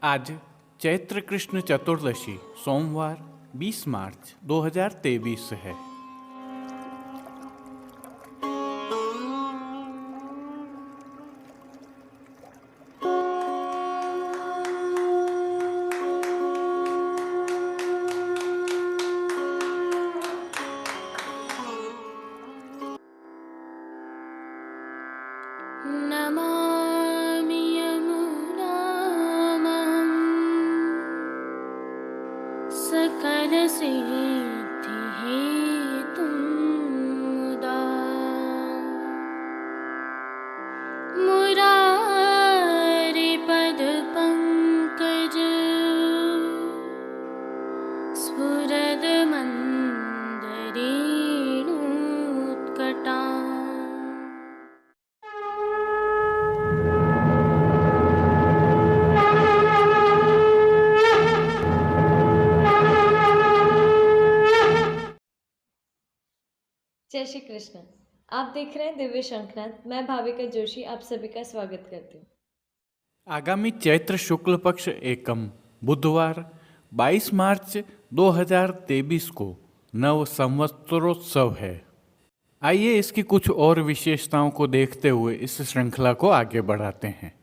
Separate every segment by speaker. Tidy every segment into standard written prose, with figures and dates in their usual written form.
Speaker 1: आज चैत्र कृष्ण चतुर्दशी सोमवार 20 मार्च 2023 है।
Speaker 2: नमामि यमुनामहं सकलसिद्धिहेतुं मुदा मुरारिपदपङ्कज स्फुरदमन्दरेणुत्कटा।
Speaker 3: जय श्री कृष्ण। आप देख रहे हैं दिव्य शंखनाद। मैं भाविका जोशी आप सभी का स्वागत करती हूँ।
Speaker 1: आगामी चैत्र शुक्ल पक्ष एकम बुधवार 22 मार्च 2023 को नव संवत्सरोत्सव है। आइए इसकी कुछ और विशेषताओं को देखते हुए इस श्रृंखला को आगे बढ़ाते हैं।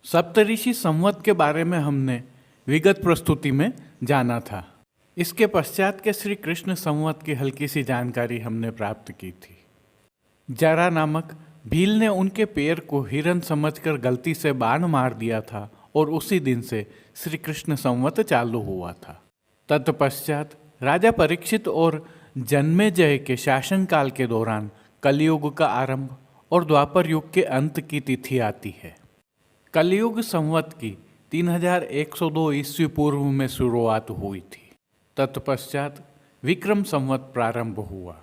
Speaker 1: सप्तऋषि संवत के बारे में हमने विगत प्रस्तुति में जाना था। इसके पश्चात के श्री कृष्ण संवत की हल्की सी जानकारी हमने प्राप्त की थी। जरा नामक भील ने उनके पैर को हिरन समझकर गलती से बाण मार दिया था और उसी दिन से श्री कृष्ण संवत चालू हुआ था। तत्पश्चात राजा परीक्षित और जन्मेजय के शासनकाल के दौरान कलयुग का आरंभ और द्वापर युग के अंत की तिथि आती है। कलयुग संवत की 3102 ईस्वी पूर्व में शुरुआत हुई थी। तत्पश्चात विक्रम संवत प्रारंभ हुआ,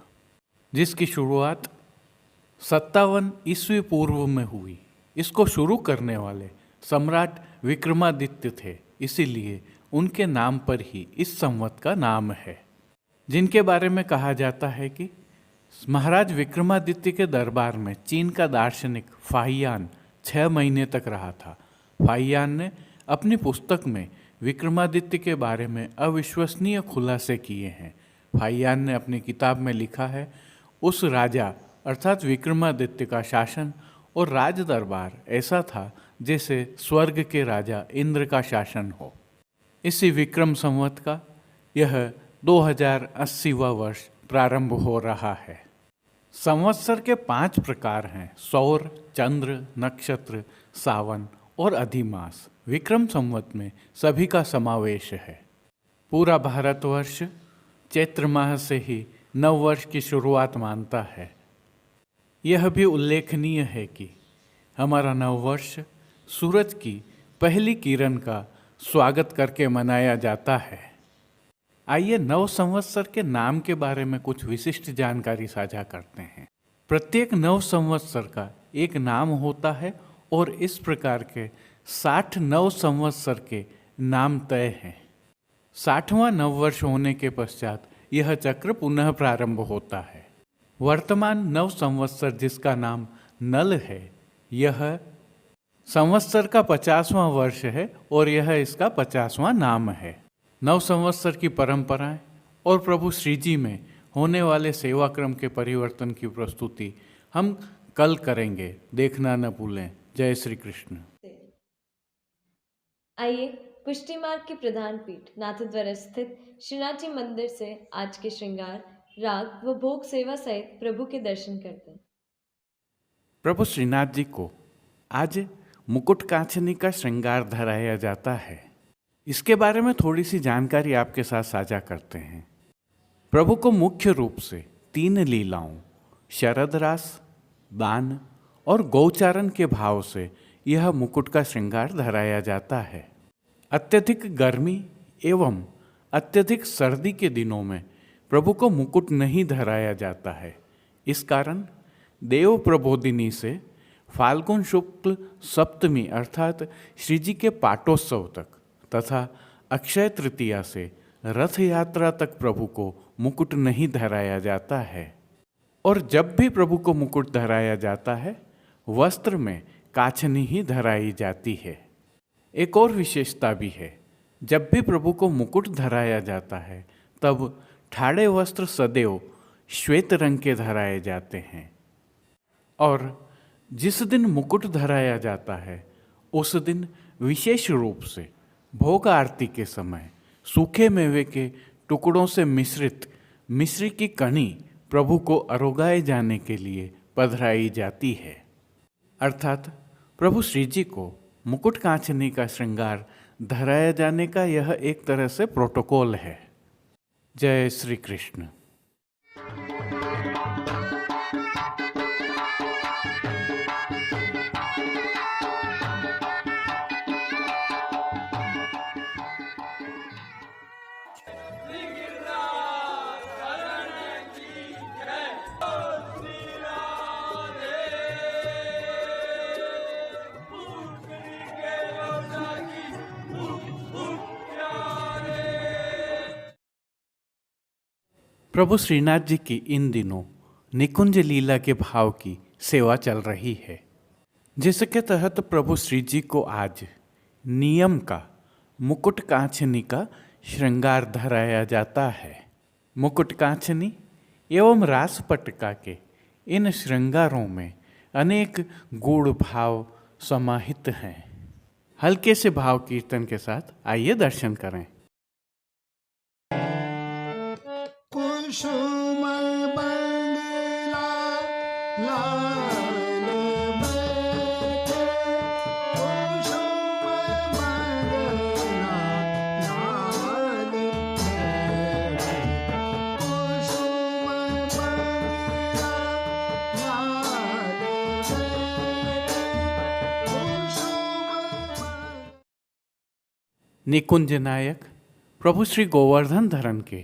Speaker 1: जिसकी शुरुआत 57 ईस्वी पूर्व में हुई। इसको शुरू करने वाले सम्राट विक्रमादित्य थे, इसीलिए उनके नाम पर ही इस संवत का नाम है। जिनके बारे में कहा जाता है कि महाराज विक्रमादित्य के दरबार में चीन का दार्शनिक फाहियान 6 महीने तक रहा था। फाहियान ने अपनी पुस्तक में विक्रमादित्य के बारे में अविश्वसनीय खुलासे किए हैं। फाहियान ने अपनी किताब में लिखा है, उस राजा अर्थात विक्रमादित्य का शासन और राज दरबार ऐसा था जैसे स्वर्ग के राजा इंद्र का शासन हो। इसी विक्रम संवत का यह 2080वां वर्ष प्रारंभ हो रहा है। संवत्सर के 5 प्रकार हैं: सौर, चंद्र, नक्षत्र, सावन और अधिमास। विक्रम संवत में सभी का समावेश है। पूरा भारतवर्ष चैत्र माह से ही नव वर्ष की शुरुआत मानता है। यह भी उल्लेखनीय है कि हमारा नव वर्ष सूरज की पहली किरण का स्वागत करके मनाया जाता है। आइए नव संवत्सर के नाम के बारे में कुछ विशिष्ट जानकारी साझा करते हैं। प्रत्येक नव संवत्सर का एक नाम होता है और इस प्रकार के 60 नव संवत्सर के नाम तय हैं। 60वां नववर्ष होने के पश्चात यह चक्र पुनः प्रारंभ होता है। वर्तमान नव संवत्सर जिसका नाम नल है, यह संवत्सर का 50वां वर्ष है और यह इसका 50वां नाम है। नव संवत्सर की परंपराएं और प्रभु श्री जी में होने वाले सेवाक्रम के परिवर्तन की प्रस्तुति हम कल करेंगे, देखना न भूलें। जय श्री कृष्ण।
Speaker 3: आइए पुष्टि मार्ग के प्रधान पीठ नाथद्वारा स्थित श्रीनाथ जी मंदिर से आज के श्रृंगार, राग व भोग सेवा सहित प्रभु के दर्शन करते हैं।
Speaker 1: प्रभु श्रीनाथ जी को आज मुकुट कांचनी का श्रृंगार धराया जाता है। इसके बारे में थोड़ी सी जानकारी आपके साथ साझा करते हैं। प्रभु को मुख्य रूप से 3 लीलाओं शरद रास, दान और गौचारण के भाव से यह मुकुट का श्रृंगार धराया जाता है। अत्यधिक गर्मी एवं अत्यधिक सर्दी के दिनों में प्रभु को मुकुट नहीं धराया जाता है। इस कारण देव प्रबोधिनी से फाल्गुन शुक्ल सप्तमी अर्थात श्री जी के पाटोत्सव तक तथा अक्षय तृतीया से रथ यात्रा तक प्रभु को मुकुट नहीं धराया जाता है। और जब भी प्रभु को मुकुट धराया जाता है, वस्त्र में काछनी ही धराई जाती है। एक और विशेषता भी है। जब भी प्रभु को मुकुट धराया जाता है तब ठाड़े वस्त्र सदैव श्वेत रंग के धराए जाते हैं, और जिस दिन मुकुट धराया जाता है उस दिन विशेष रूप से भोग आरती के समय सूखे मेवे के टुकड़ों से मिश्रित मिश्री की कणी प्रभु को अरोगाए जाने के लिए पधराई जाती है। अर्थात प्रभु श्री जी को मुकुट कांचनी का श्रृंगार धराया जाने का यह एक तरह से प्रोटोकॉल है। जय श्री कृष्ण। प्रभु श्रीनाथ जी की इन दिनों निकुंज लीला के भाव की सेवा चल रही है, जिसके तहत प्रभु श्री जी को आज नियम का मुकुट कांचनी का श्रृंगार धराया जाता है। मुकुट कांचनी एवं रास पटका के इन श्रृंगारों में अनेक गूढ़ भाव समाहित हैं। हल्के से भाव कीर्तन के साथ आइए दर्शन करें।
Speaker 4: कुसुम बंगला लाल बैठे, कुसुम बंगला लाल बैठे, कुसुम बंगला लाल बैठे, कुसुम।
Speaker 1: निकुंज नायक प्रभु श्री गोवर्धन धरन के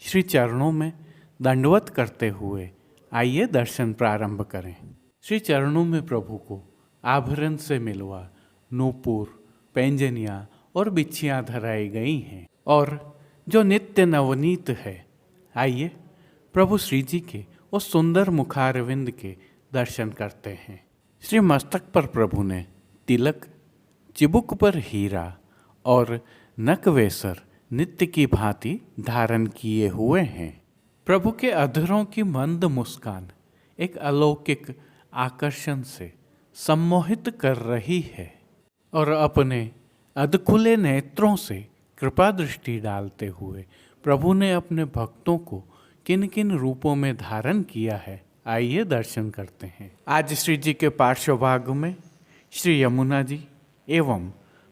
Speaker 1: श्री चरणों में दंडवत करते हुए आइए दर्शन प्रारंभ करें। श्री चरणों में प्रभु को आभरण से मिलवा नूपुर, पैंजनियाँ और बिच्छियाँ धराई गई हैं, और जो नित्य नवनीत है। आइए प्रभु श्री जी के उस सुंदर मुखारविंद के दर्शन करते हैं। श्री मस्तक पर प्रभु ने तिलक, चिबुक पर हीरा और नकवेसर नित्य की भांति धारण किए हुए हैं। प्रभु के अधरों की मंद मुस्कान एक अलौकिक आकर्षण से सम्मोहित कर रही है, और अपने अधखुले नेत्रों से कृपा दृष्टि डालते हुए प्रभु ने अपने भक्तों को किन किन रूपों में धारण किया है, आइए दर्शन करते हैं। आज श्री जी के पार्श्वभाग में श्री यमुना जी एवं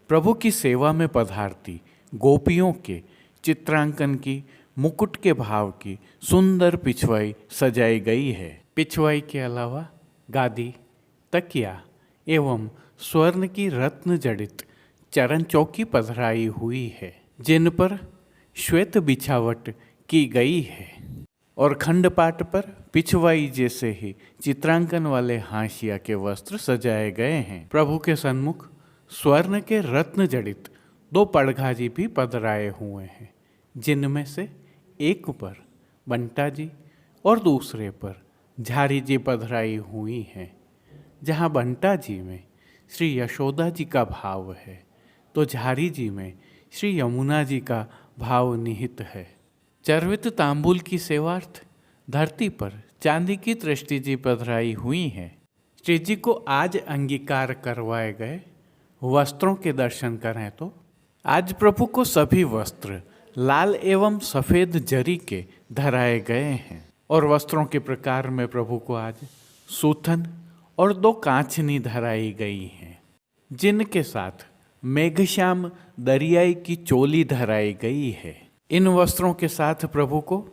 Speaker 1: प्रभु की सेवा में पधारती गोपियों के चित्रांकन की मुकुट के भाव की सुंदर पिछवाई सजाई गई है। पिछवाई के अलावा गादी, तकिया एवं स्वर्ण की रत्न जड़ित चरण चौकी पधराई हुई है, जिन पर श्वेत बिछावट की गई है, और खंडपाट पर पिछवाई जैसे ही चित्रांकन वाले हाशिया के वस्त्र सजाए गए हैं। प्रभु के सन्मुख स्वर्ण के रत्न जड़ित 2 पड़घाजी भी पधराए हुए हैं, जिनमें से एक पर बंटा जी और दूसरे पर झारी जी पधराई हुई हैं। जहाँ बंटा जी में श्री यशोदा जी का भाव है तो झारी जी में श्री यमुना जी का भाव निहित है। चर्वित तांबूल की सेवार्थ धरती पर चांदी की दृष्टि जी पधराई हुई हैं। श्री जी को आज अंगीकार करवाए गए वस्त्रों के दर्शन करें तो आज प्रभु को सभी वस्त्र लाल एवं सफ़ेद जरी के धराए गए हैं, और वस्त्रों के प्रकार में प्रभु को आज सूथन और 2 कांचनी धराई गई हैं, जिनके साथ मेघश्याम दरियाई की चोली धराई गई है। इन वस्त्रों के साथ प्रभु को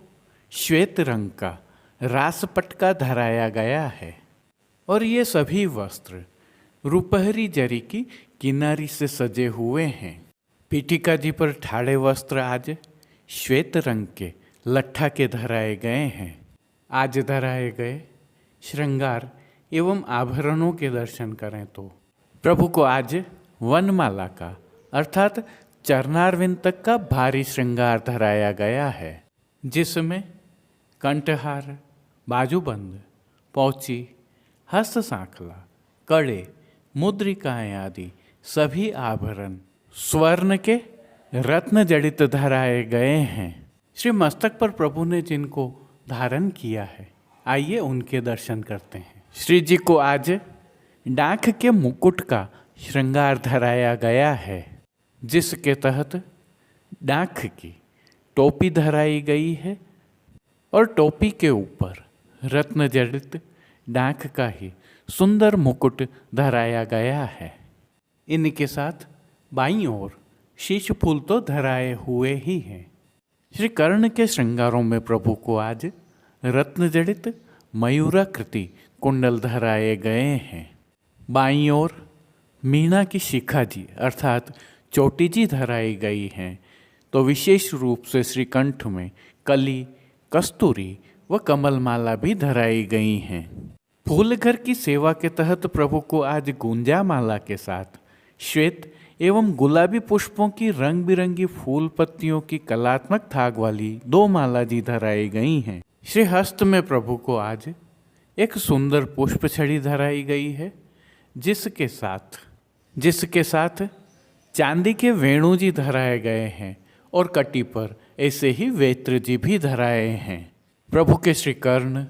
Speaker 1: श्वेत रंग का रास पटका धराया गया है, और ये सभी वस्त्र रुपहरी जरी की किनारी से सजे हुए हैं। पीठिका जी पर ठाड़े वस्त्र आज श्वेत रंग के लट्ठा के धराए गए हैं। आज धराए गए श्रृंगार एवं आभरणों के दर्शन करें तो प्रभु को आज वनमाला का अर्थात चरणारविंद तक का भारी श्रृंगार धराया गया है, जिसमें कंठहार, बाजूबंद, पौची, हस्त सांखला, कड़े, मुद्रिकाएं आदि सभी आभरण स्वर्ण के रत्न जड़ित धराए गए हैं। श्री मस्तक पर प्रभु ने जिनको धारण किया है, आइए उनके दर्शन करते हैं। श्री जी को आज डाक के मुकुट का श्रृंगार धराया गया है, जिसके तहत डाक की टोपी धराई गई है और टोपी के ऊपर रत्न जड़ित डाक का ही सुंदर मुकुट धराया गया है। इनके साथ बाईं ओर शीश फूल तो धराए हुए ही हैं। श्री कर्ण के श्रृंगारों में प्रभु को आज रत्न जड़ित मयूराकृति कुंडल धराए गए हैं। बाईं ओर मीणा की शिखा जी अर्थात चोटी जी धराई गई हैं, तो विशेष रूप से श्री कंठ में कली, कस्तूरी व कमलमाला भी धराई गई हैं। फूल घर की सेवा के तहत प्रभु को आज गुंजा माला के साथ श्वेत एवं गुलाबी पुष्पों की रंग बिरंगी फूल पत्तियों की कलात्मक थाग वाली 2 माला जी धराई गई हैं। श्री हस्त में प्रभु को आज एक सुंदर पुष्प छड़ी धराई गई है, जिसके साथ चांदी के वेणु जी धराए गए हैं और कटी पर ऐसे ही वेत्र जी भी धराए हैं। प्रभु के श्री कर्ण,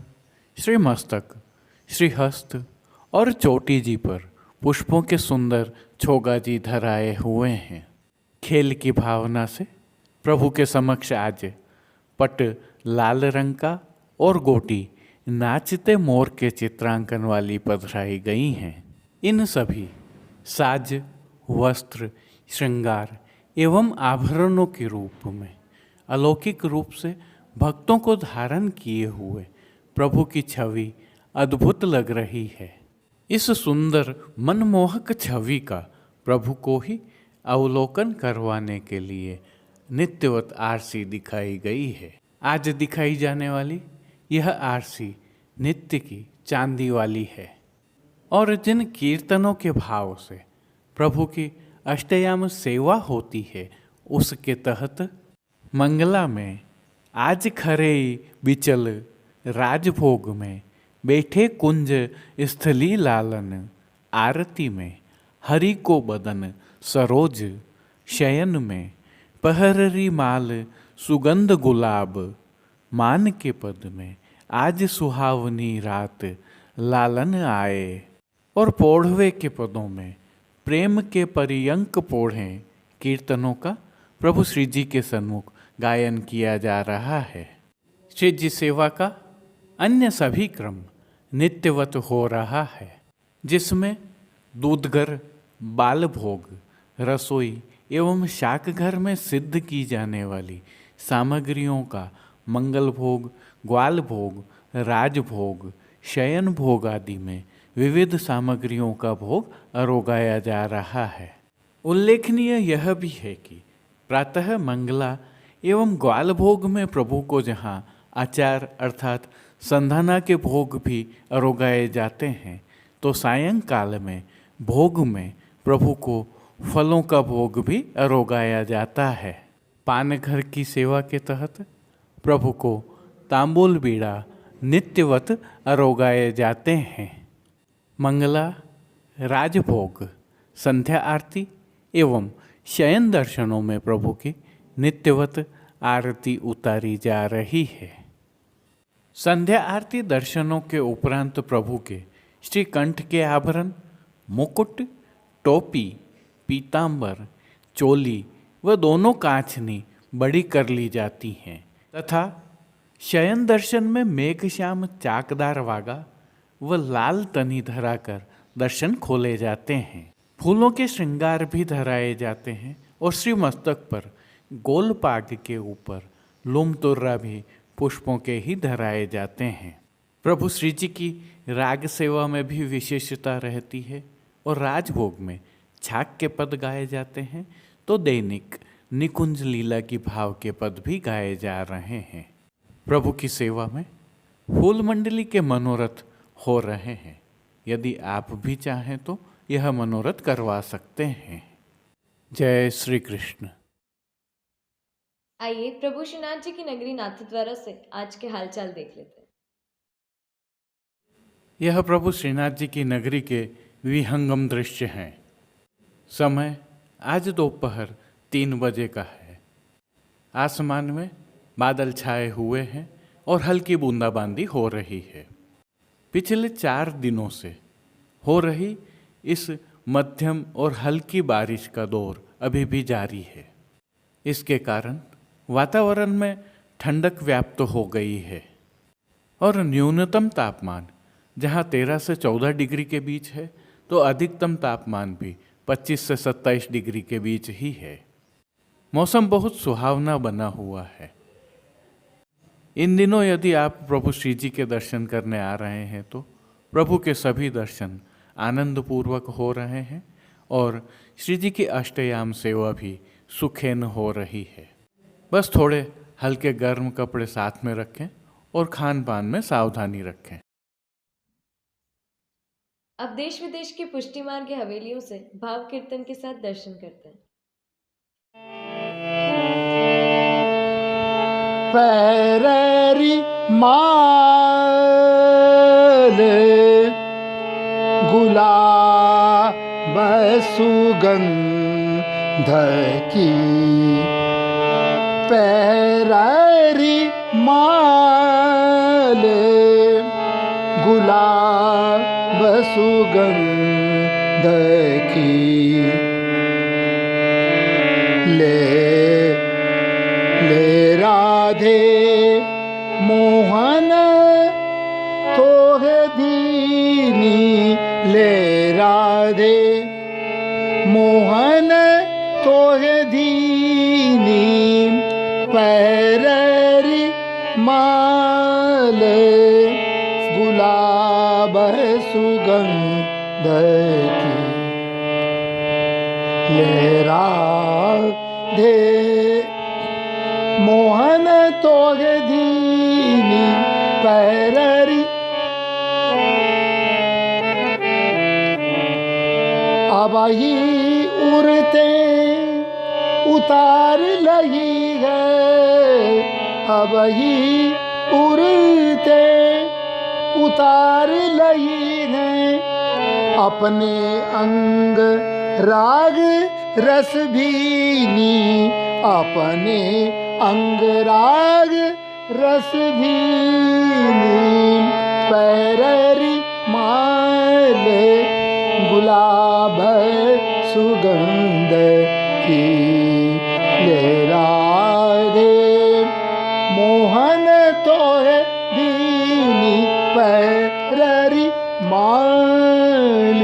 Speaker 1: श्री मस्तक, श्री हस्त और चोटी जी पर पुष्पों के सुंदर छोगा जी धराए हुए हैं। खेल की भावना से प्रभु के समक्ष आज पट लाल रंग का और गोटी नाचते मोर के चित्रांकन वाली पधराई गई हैं। इन सभी साज, वस्त्र, श्रृंगार एवं आभरणों के रूप में अलौकिक रूप से भक्तों को धारण किए हुए प्रभु की छवि अद्भुत लग रही है। इस सुंदर मनमोहक छवि का प्रभु को ही अवलोकन करवाने के लिए नित्यवत आरसी दिखाई गई है। आज दिखाई जाने वाली यह आरसी नित्य की चांदी वाली है और जिन कीर्तनों के भाव से प्रभु की अष्टयाम सेवा होती है, उसके तहत मंगला में आज खरे बिचल राजभोग में बैठे कुंज स्थली लालन, आरती में हरि को बदन सरोज, शयन में पहररी माल सुगंध गुलाब, मान के पद में आज सुहावनी रात लालन आए। और पौढ़वे के पदों में प्रेम के पर्यंक पोढ़ें कीर्तनों का प्रभु श्री जी के सन्मुख गायन किया जा रहा है। श्री जी सेवा का अन्य सभी क्रम नित्यवत हो रहा है, जिसमें दूधघर, बाल भोग, रसोई एवं शाक घर में सिद्ध की जाने वाली सामग्रियों का मंगल भोग, ग्वाल भोग, राजभोग, शयन भोग आदि में विविध सामग्रियों का भोग अरोगाया जा रहा है। उल्लेखनीय यह भी है कि प्रातः मंगला एवं ग्वाल भोग में प्रभु को जहाँ आचार अर्थात संधाना के भोग भी अरोगाए जाते हैं, तो सायंकाल में भोग में प्रभु को फलों का भोग भी अरोगाया जाता है। पानघर की सेवा के तहत प्रभु को तांबूल बीड़ा नित्यवत अरोगाए जाते हैं। मंगला, राजभोग, संध्या आरती एवं शयन दर्शनों में प्रभु की नित्यवत आरती उतारी जा रही है। संध्या आरती दर्शनों के उपरांत प्रभु के श्री कंठ के आभरण, मुकुट, टोपी, पीतांबर, चोली व दोनों कांचनी बड़ी कर ली जाती हैं तथा शयन दर्शन में मेघश्याम चाकदार वागा व लाल तनी धराकर दर्शन खोले जाते हैं। फूलों के श्रृंगार भी धराए जाते हैं और श्री मस्तक पर गोल पाग के ऊपर लुमतुर्रा भी पुष्पों के ही धराए जाते हैं। प्रभु श्री जी की राग सेवा में भी विशेषता रहती है और राजभोग में छाक के पद गाए जाते हैं, तो दैनिक निकुंज लीला की भाव के पद भी गाए जा रहे हैं। प्रभु की सेवा में फूल मंडली के मनोरथ हो रहे हैं। यदि आप भी चाहें तो यह मनोरथ करवा सकते हैं। जय श्री कृष्ण।
Speaker 3: आइए प्रभु श्रीनाथ जी की नगरी नाथद्वारा से आज के हालचाल देख लेते हैं।
Speaker 1: यह प्रभु श्रीनाथ जी की नगरी के विहंगम दृश्य हैं। समय आज दोपहर 3 बजे का है। आसमान में बादल छाए हुए हैं और हल्की बूंदाबांदी हो रही है। पिछले 4 दिनों से हो रही इस मध्यम और हल्की बारिश का दौर अभी भी जारी है। इसके कारण वातावरण में ठंडक व्याप्त हो गई है और न्यूनतम तापमान जहां 13 से 14 डिग्री के बीच है, तो अधिकतम तापमान भी 25 से 27 डिग्री के बीच ही है। मौसम बहुत सुहावना बना हुआ है। इन दिनों यदि आप प्रभु श्री जी के दर्शन करने आ रहे हैं तो प्रभु के सभी दर्शन आनंदपूर्वक हो रहे हैं और श्री जी की अष्टयाम सेवा भी सुखेन हो रही है। बस थोड़े हल्के गर्म कपड़े साथ में रखें और खान पान में सावधानी रखें।
Speaker 3: अब देश विदेश की पुष्टि मार्ग की हवेलियों से भाव कीर्तन के साथ दर्शन करते हैं।
Speaker 4: पैररी माल गुलाब सुगंध की, पैररी माल गुलाब सुगंध की, ले राधे मोहन तो है दीनी, ले राधे मोहन तो है दीनी, पैररी माल गुलाब सुगंध की, ले राधे मोहन तो है दीनी, पैररी अब ही उड़ते उतार लगी है, अब ही उड़ते उतार लगी है, अपने अंग राग रस भीनी, अपने अंग राग रस भीनी, पैररी माल गुलाब सुगंध की, ले राधे मोहन तो है दीनी, पैररी माल।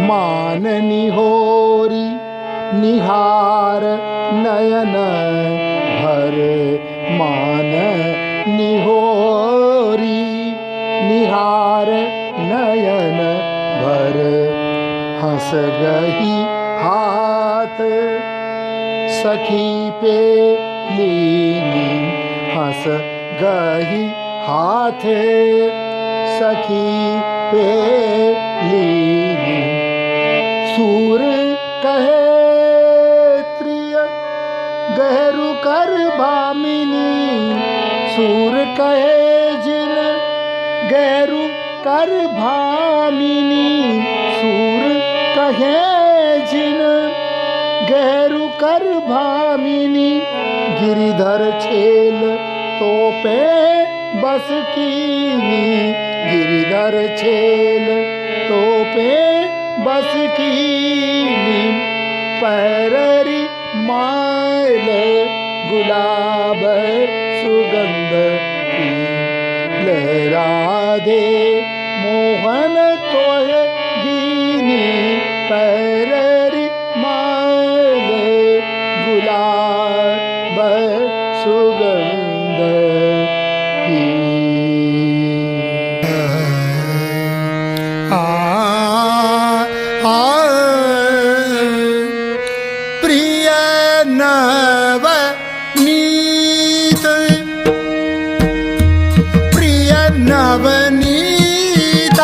Speaker 4: मान निहोरी निहार नयन भर, मान निहोरी निहार नयन भर, हंस गई हाथ सखी पे लीनी, हंस गई हाथ सखी पे लीनी, सूर कहे त्रिय गहरू कर भामिनी, सूर कहे जिन गहरू कर भामिनी, सूर कहे जिन गहरू कर भामिनी, गिरिधर छेल तो पे बस कीनी, गिरिधर छेल तो पे बस कीनी, पैररी माल गुलाब सुगंध की, ले राधे मोहन तो है दीनी, पैररी माल गुलाब सुगंध की। प्रिय नवनीत, प्रिय नवनीत,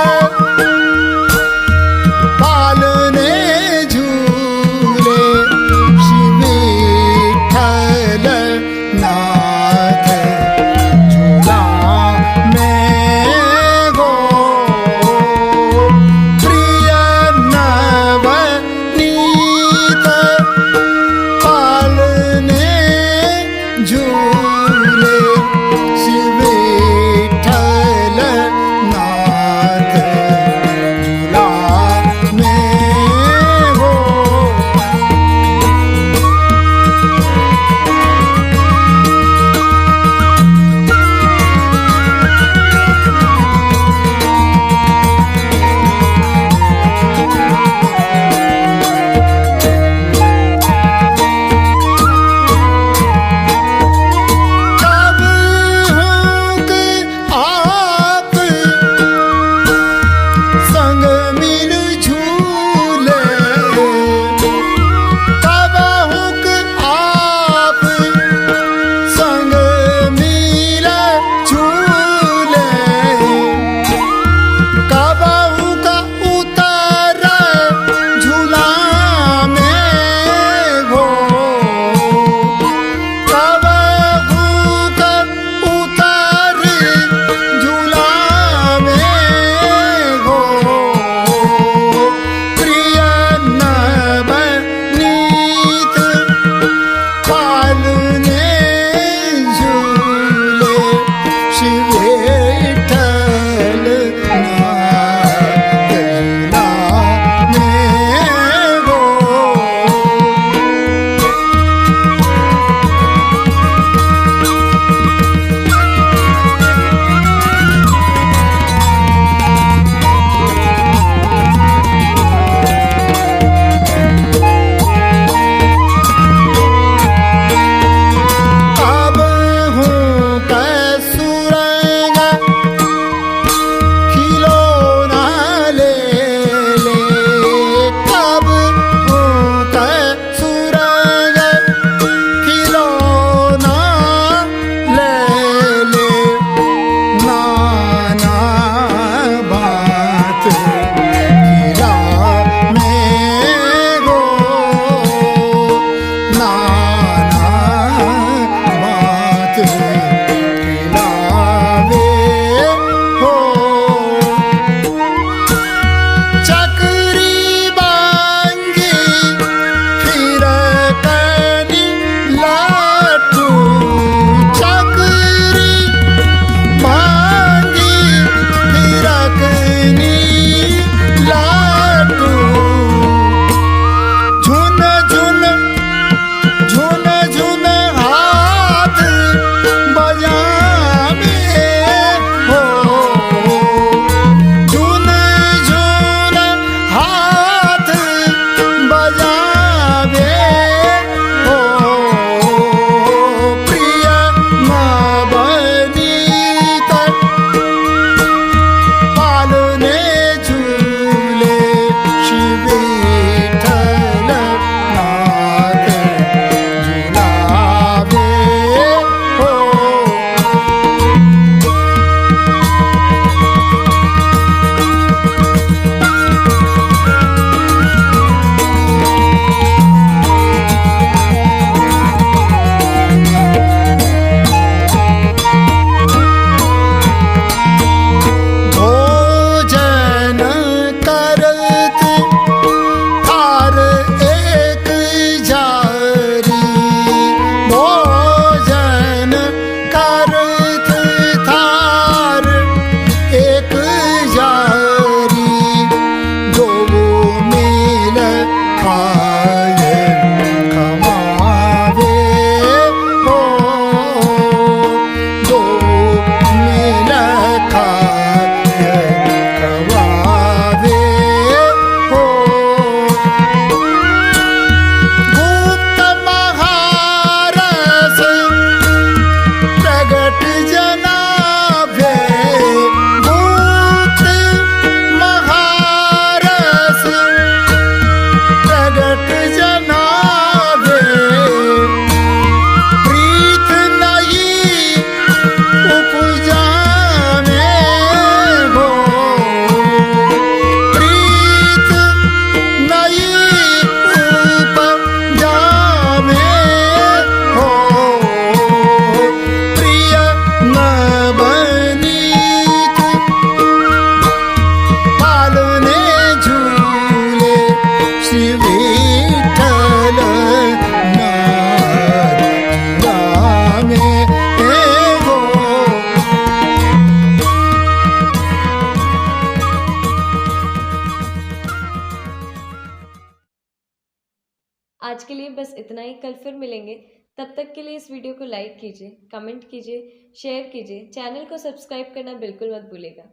Speaker 3: आज के लिए बस इतना ही। कल फिर मिलेंगे। तब तक के लिए इस वीडियो को लाइक कीजिए, कमेंट कीजिए, शेयर कीजिए, चैनल को सब्सक्राइब करना बिल्कुल मत भूलिएगा।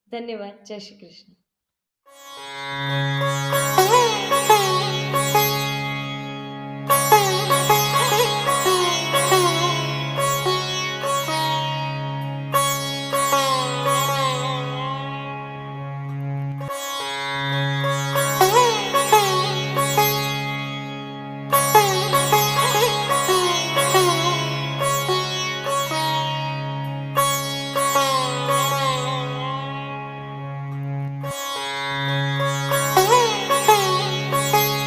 Speaker 3: धन्यवाद। जय श्री कृष्ण।